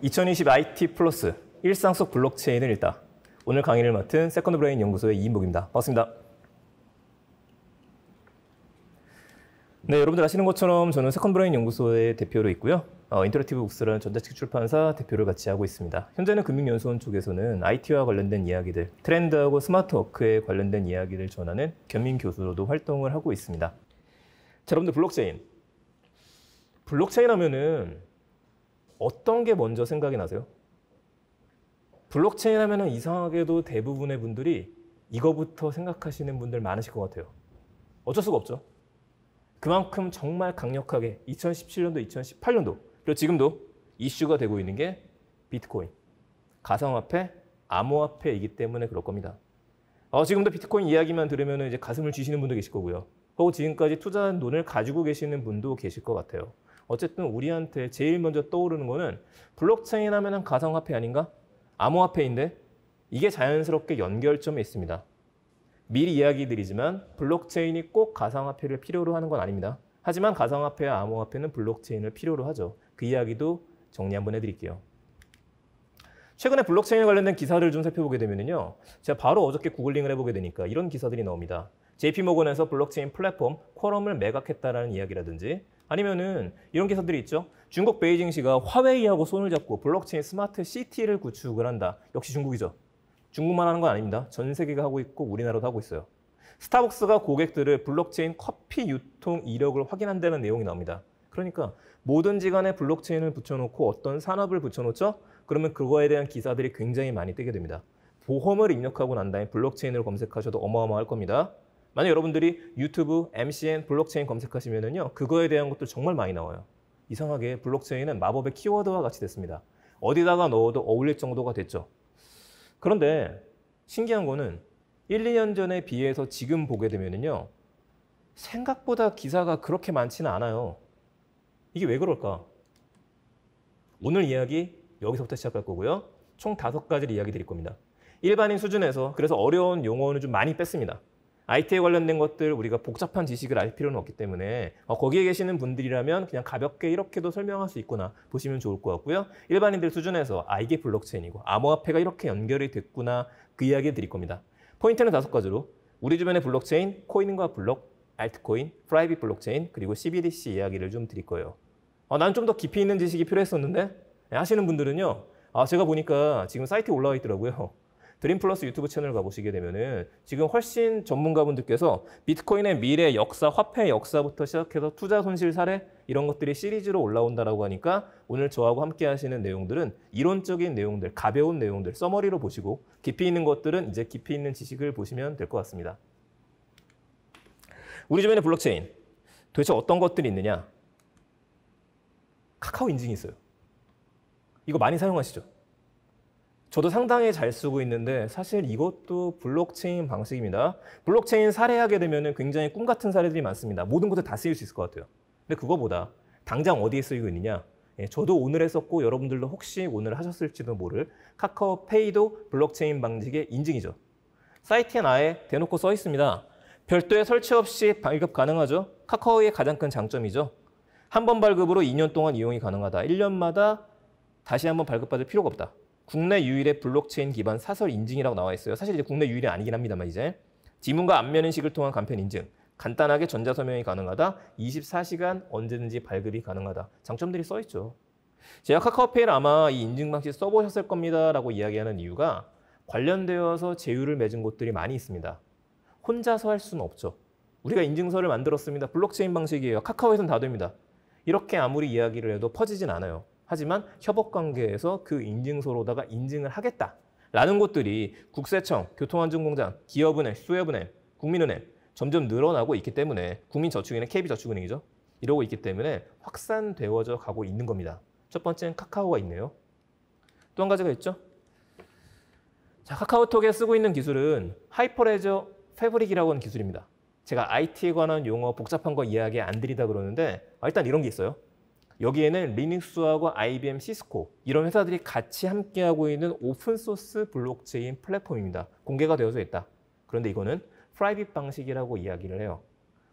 2020 IT 플러스 일상 속 블록체인을 읽다. 오늘 강의를 맡은 세컨드 브레인 연구소의 이인복입니다. 반갑습니다. 네, 여러분들 아시는 것처럼 저는 세컨드 브레인 연구소의 대표로 있고요. 인터랙티브 북스라는 전자책 출판사 대표를 같이 하고 있습니다. 현재는 금융연수원 쪽에서는 IT와 관련된 이야기들, 트렌드하고 스마트워크에 관련된 이야기를 전하는 겸임 교수로도 활동을 하고 있습니다. 자, 여러분들 블록체인. 블록체인 하면은 어떤 게 먼저 생각이 나세요? 블록체인 하면은 이상하게도 대부분의 분들이 이거부터 생각하시는 분들 많으실 것 같아요. 어쩔 수가 없죠. 그만큼 정말 강력하게 2017년도, 2018년도, 그리고 지금도 이슈가 되고 있는 게 비트코인, 가상화폐, 암호화폐이기 때문에 그럴 겁니다. 지금도 비트코인 이야기만 들으면 이제 가슴을 쥐시는 분도 계실 거고요. 혹은 지금까지 투자한 돈을 가지고 계시는 분도 계실 것 같아요. 어쨌든 우리한테 제일 먼저 떠오르는 거는 블록체인 하면은 가상화폐 아닌가? 암호화폐인데 이게 자연스럽게 연결점에 있습니다. 미리 이야기 드리지만 블록체인이 꼭 가상화폐를 필요로 하는 건 아닙니다. 하지만 가상화폐와 암호화폐는 블록체인을 필요로 하죠. 그 이야기도 정리 한번 해드릴게요. 최근에 블록체인에 관련된 기사를 좀 살펴보게 되면요. 제가 바로 어저께 구글링을 해보게 되니까 이런 기사들이 나옵니다. JP모건에서 블록체인 플랫폼 쿼럼을 매각했다라는 이야기라든지 아니면은 이런 기사들이 있죠. 중국 베이징시가 화웨이하고 손을 잡고 블록체인 스마트 시티를 구축을 한다. 역시 중국이죠. 중국만 하는 건 아닙니다. 전 세계가 하고 있고 우리나라도 하고 있어요. 스타벅스가 고객들을 블록체인 커피 유통 이력을 확인한다는 내용이 나옵니다. 그러니까 뭐든지 간에 블록체인을 붙여놓고 어떤 산업을 붙여놓죠? 그러면 그거에 대한 기사들이 굉장히 많이 뜨게 됩니다. 보험을 입력하고 난 다음에 블록체인으로 검색하셔도 어마어마할 겁니다. 만약 여러분들이 유튜브, MCN, 블록체인 검색하시면은요, 그거에 대한 것도 정말 많이 나와요. 이상하게 블록체인은 마법의 키워드와 같이 됐습니다. 어디다가 넣어도 어울릴 정도가 됐죠. 그런데 신기한 거는 1, 2년 전에 비해서 지금 보게 되면은요, 생각보다 기사가 그렇게 많지는 않아요. 이게 왜 그럴까? 오늘 이야기 여기서부터 시작할 거고요. 총 5가지를 이야기 드릴 겁니다. 일반인 수준에서 그래서 어려운 용어는 좀 많이 뺐습니다. IT에 관련된 것들 우리가 복잡한 지식을 알 필요는 없기 때문에 거기에 계시는 분들이라면 그냥 가볍게 이렇게도 설명할 수 있구나 보시면 좋을 것 같고요. 일반인들 수준에서 이게 블록체인이고 암호화폐가 이렇게 연결이 됐구나 그 이야기 드릴 겁니다. 포인트는 5가지로 우리 주변의 블록체인, 코인과 블록, 알트코인, 프라이빗 블록체인 그리고 CBDC 이야기를 좀 드릴 거예요. 난 좀 더 깊이 있는 지식이 필요했었는데 하시는 분들은요. 제가 보니까 지금 사이트에 올라와 있더라고요. 드림플러스 유튜브 채널 가보시게 되면은 지금 훨씬 전문가분들께서 비트코인의 미래 역사, 화폐 역사부터 시작해서 투자 손실 사례 이런 것들이 시리즈로 올라온다라고 하니까 오늘 저하고 함께 하시는 내용들은 이론적인 내용들, 가벼운 내용들, 서머리로 보시고 깊이 있는 것들은 이제 깊이 있는 지식을 보시면 될 것 같습니다. 우리 주변에 블록체인, 도대체 어떤 것들이 있느냐? 카카오 인증이 있어요. 이거 많이 사용하시죠? 저도 상당히 잘 쓰고 있는데 사실 이것도 블록체인 방식입니다. 블록체인 사례하게 되면 굉장히 꿈 같은 사례들이 많습니다. 모든 것들 다 쓰일 수 있을 것 같아요. 근데 그거보다 당장 어디에 쓰이고 있느냐? 저도 오늘 했었고 여러분들도 혹시 오늘 하셨을지도 모를 카카오페이도 블록체인 방식의 인증이죠. 사이트에 아예 대놓고 써 있습니다. 별도의 설치 없이 발급 가능하죠. 카카오의 가장 큰 장점이죠. 한 번 발급으로 2년 동안 이용이 가능하다. 1년마다 다시 한번 발급받을 필요가 없다. 국내 유일의 블록체인 기반 사설 인증이라고 나와 있어요. 사실 이제 국내 유일이 아니긴 합니다만 이제 지문과 안면 인식을 통한 간편 인증, 간단하게 전자서명이 가능하다, 24시간 언제든지 발급이 가능하다. 장점들이 써 있죠. 제가 카카오페이를 아마 이 인증 방식 써보셨을 겁니다라고 이야기하는 이유가 관련되어서 제휴를 맺은 곳들이 많이 있습니다. 혼자서 할 수는 없죠. 우리가 인증서를 만들었습니다. 블록체인 방식이에요. 카카오에서는 다 됩니다. 이렇게 아무리 이야기를 해도 퍼지진 않아요. 하지만 협업관계에서 그 인증서로다가 인증을 하겠다라는 곳들이 국세청, 교통안전공장, 기업은행, 수협은행, 국민은행 점점 늘어나고 있기 때문에 국민저축은행, KB저축은행이죠. 이러고 있기 때문에 확산되어져 가고 있는 겁니다. 첫 번째는 카카오가 있네요. 또 한 가지가 있죠. 자, 카카오톡에 쓰고 있는 기술은 하이퍼레저 패브릭이라고 하는 기술입니다. 제가 IT에 관한 용어 복잡한 거 이야기 안 드리다 그러는데 일단 이런 게 있어요. 여기에는 리눅스하고 IBM, 시스코 이런 회사들이 같이 함께하고 있는 오픈소스 블록체인 플랫폼입니다. 공개가 되어져 있다. 그런데 이거는 프라이빗 방식이라고 이야기를 해요.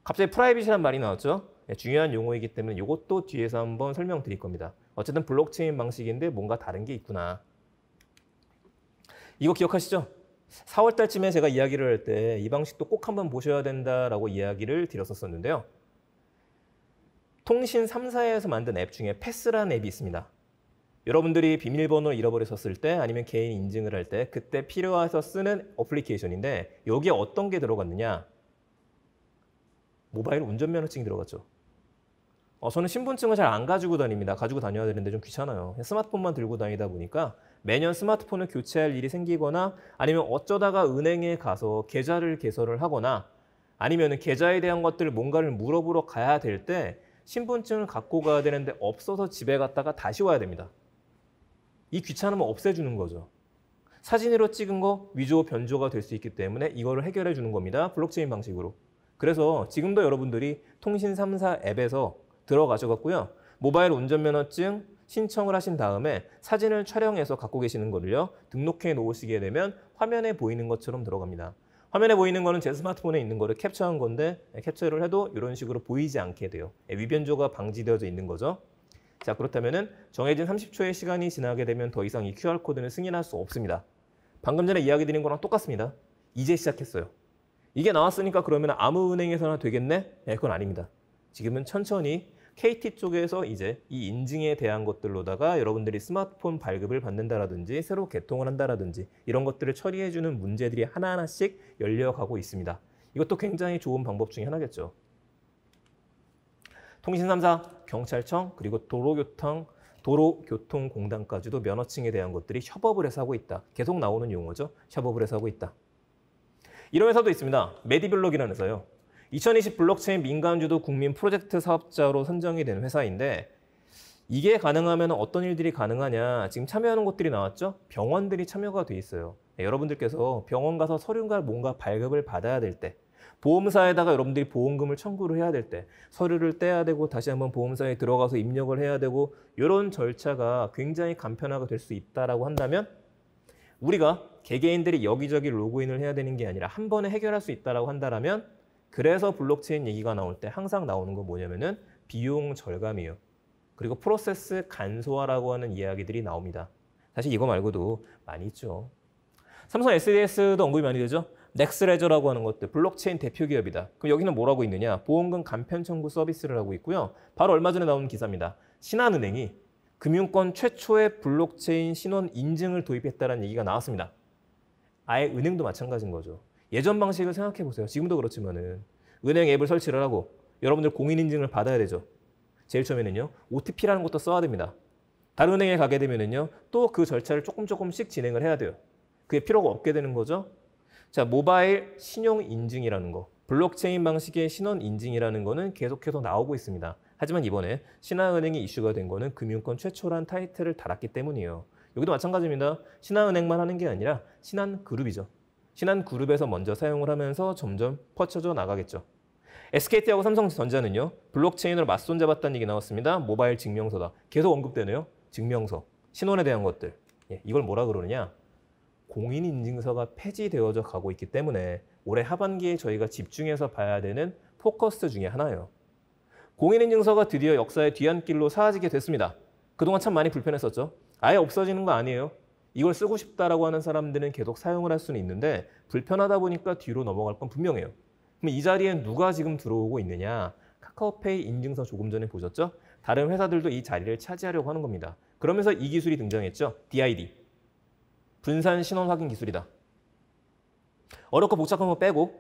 갑자기 프라이빗이라는 말이 나왔죠? 중요한 용어이기 때문에 이것도 뒤에서 한번 설명드릴 겁니다. 어쨌든 블록체인 방식인데 뭔가 다른 게 있구나. 이거 기억하시죠? 4월 달쯤에 제가 이야기를 할 때 이 방식도 꼭 한번 보셔야 된다라고 이야기를 드렸었는데요. 통신 3사에서 만든 앱 중에 패스라는 앱이 있습니다. 여러분들이 비밀번호를 잃어버리셨을 때 아니면 개인 인증을 할 때 그때 필요해서 쓰는 어플리케이션인데 여기에 어떤 게 들어갔느냐? 모바일 운전면허증이 들어갔죠. 저는 신분증을 잘 안 가지고 다닙니다. 가지고 다녀야 되는데 좀 귀찮아요. 스마트폰만 들고 다니다 보니까 매년 스마트폰을 교체할 일이 생기거나 아니면 어쩌다가 은행에 가서 계좌를 개설을 하거나 아니면 계좌에 대한 것들을 뭔가를 물어보러 가야 될 때 신분증을 갖고 가야 되는데 없어서 집에 갔다가 다시 와야 됩니다. 이 귀찮음을 없애주는 거죠. 사진으로 찍은 거 위조 변조가 될 수 있기 때문에 이거를 해결해 주는 겁니다. 블록체인 방식으로. 그래서 지금도 여러분들이 통신 3사 앱에서 들어가셔갖고요. 모바일 운전면허증 신청을 하신 다음에 사진을 촬영해서 갖고 계시는 거를요. 등록해 놓으시게 되면 화면에 보이는 것처럼 들어갑니다. 화면에 보이는 거는 제 스마트폰에 있는 거를 캡처한 건데 캡처를 해도 이런 식으로 보이지 않게 돼요. 위변조가 방지되어져 있는 거죠. 자, 그렇다면은 정해진 30초의 시간이 지나게 되면 더 이상 이 QR코드는 승인할 수 없습니다. 방금 전에 이야기 드린 거랑 똑같습니다. 이제 시작했어요. 이게 나왔으니까 그러면 아무 은행에서나 되겠네? 네, 그건 아닙니다. 지금은 천천히 KT 쪽에서 이제 이 인증에 대한 것들로다가 여러분들이 스마트폰 발급을 받는다라든지 새로 개통을 한다라든지 이런 것들을 처리해주는 문제들이 하나하나씩 열려가고 있습니다. 이것도 굉장히 좋은 방법 중에 하나겠죠. 통신 3사, 경찰청, 그리고 도로교통공단까지도 면허증에 대한 것들이 협업을 해서 하고 있다. 계속 나오는 용어죠. 협업을 해서 하고 있다. 이런 회사도 있습니다. 메디블록이라는 회사요. 2020 블록체인 민간주도 국민 프로젝트 사업자로 선정이 된 회사인데 이게 가능하면 어떤 일들이 가능하냐. 지금 참여하는 곳들이 나왔죠. 병원들이 참여가 돼 있어요. 여러분들께서 병원 가서 서류가 뭔가 발급을 받아야 될 때 보험사에다가 여러분들이 보험금을 청구를 해야 될 때 서류를 떼야 되고 다시 한번 보험사에 들어가서 입력을 해야 되고 이런 절차가 굉장히 간편화가 될 수 있다라고 한다면 우리가 개개인들이 여기저기 로그인을 해야 되는 게 아니라 한 번에 해결할 수 있다라고 한다면 그래서 블록체인 얘기가 나올 때 항상 나오는 건 뭐냐면은 비용 절감이에요. 그리고 프로세스 간소화라고 하는 이야기들이 나옵니다. 사실 이거 말고도 많이 있죠. 삼성 SDS도 언급이 많이 되죠. 넥스레저라고 하는 것들, 블록체인 대표 기업이다. 그럼 여기는 뭐라고 있느냐? 보험금 간편 청구 서비스를 하고 있고요. 바로 얼마 전에 나온 기사입니다. 신한은행이 금융권 최초의 블록체인 신원 인증을 도입했다는 얘기가 나왔습니다. 아예 은행도 마찬가지인 거죠. 예전 방식을 생각해 보세요. 지금도 그렇지만은 은행 앱을 설치를 하고 여러분들 공인인증을 받아야 되죠. 제일 처음에는요. OTP라는 것도 써야 됩니다. 다른 은행에 가게 되면은요. 또 그 절차를 조금씩 진행을 해야 돼요. 그게 필요가 없게 되는 거죠. 자, 모바일 신용 인증이라는 거. 블록체인 방식의 신원 인증이라는 거는 계속해서 나오고 있습니다. 하지만 이번에 신한은행이 이슈가 된 거는 금융권 최초란 타이틀을 달았기 때문이에요. 여기도 마찬가지입니다. 신한은행만 하는 게 아니라 신한그룹이죠. 신한그룹에서 먼저 사용을 하면서 점점 퍼쳐져 나가겠죠. SKT하고 삼성전자는요. 블록체인으로 맞손 잡았다는 얘기 나왔습니다. 모바일 증명서다. 계속 언급되네요. 증명서, 신원에 대한 것들. 이걸 뭐라 그러느냐. 공인인증서가 폐지되어져 가고 있기 때문에 올해 하반기에 저희가 집중해서 봐야 되는 포커스 중에 하나예요. 공인인증서가 드디어 역사의 뒤안길로 사라지게 됐습니다. 그동안 참 많이 불편했었죠. 아예 없어지는 거 아니에요. 이걸 쓰고 싶다라고 하는 사람들은 계속 사용을 할 수는 있는데 불편하다 보니까 뒤로 넘어갈 건 분명해요. 그럼 이 자리에 누가 지금 들어오고 있느냐? 카카오페이 인증서 조금 전에 보셨죠? 다른 회사들도 이 자리를 차지하려고 하는 겁니다. 그러면서 이 기술이 등장했죠. DID. 분산 신원 확인 기술이다. 어렵고 복잡한 거 빼고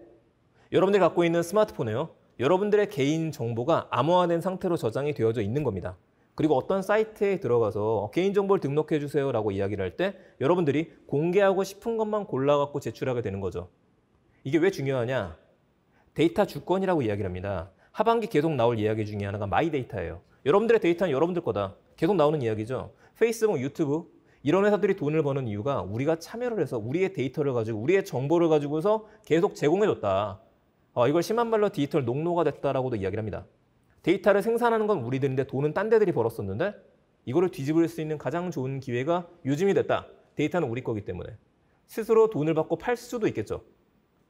여러분들이 갖고 있는 스마트폰에요. 여러분들의 개인 정보가 암호화된 상태로 저장이 되어져 있는 겁니다. 그리고 어떤 사이트에 들어가서 개인정보를 등록해 주세요 라고 이야기를 할 때 여러분들이 공개하고 싶은 것만 골라갖고 제출하게 되는 거죠. 이게 왜 중요하냐? 데이터 주권이라고 이야기를 합니다. 하반기 계속 나올 이야기 중에 하나가 마이 데이터예요. 여러분들의 데이터는 여러분들 거다. 계속 나오는 이야기죠. 페이스북, 유튜브 이런 회사들이 돈을 버는 이유가 우리가 참여를 해서 우리의 데이터를 가지고 우리의 정보를 가지고서 계속 제공해줬다. 이걸 심한 말로 디지털 농노가 됐다라고도 이야기를 합니다. 데이터를 생산하는 건 우리들인데 돈은 딴 데들이 벌었었는데 이거를 뒤집을 수 있는 가장 좋은 기회가 요즘이 됐다. 데이터는 우리 거기 때문에. 스스로 돈을 받고 팔 수도 있겠죠.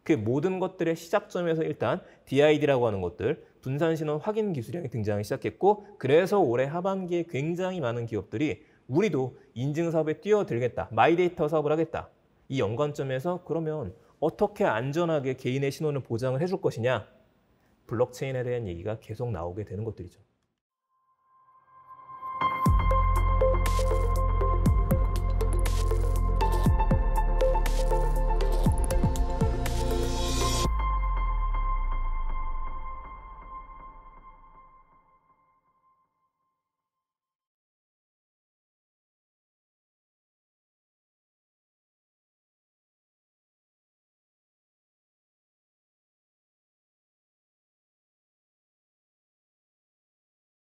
그 모든 것들의 시작점에서 일단 DID라고 하는 것들, 분산신원 확인 기술이 등장하기 시작했고, 그래서 올해 하반기에 굉장히 많은 기업들이 우리도 인증 사업에 뛰어들겠다, 마이데이터 사업을 하겠다. 이 연관점에서 그러면 어떻게 안전하게 개인의 신원을 보장을 해줄 것이냐? 블록체인에 대한 얘기가 계속 나오게 되는 것들이죠.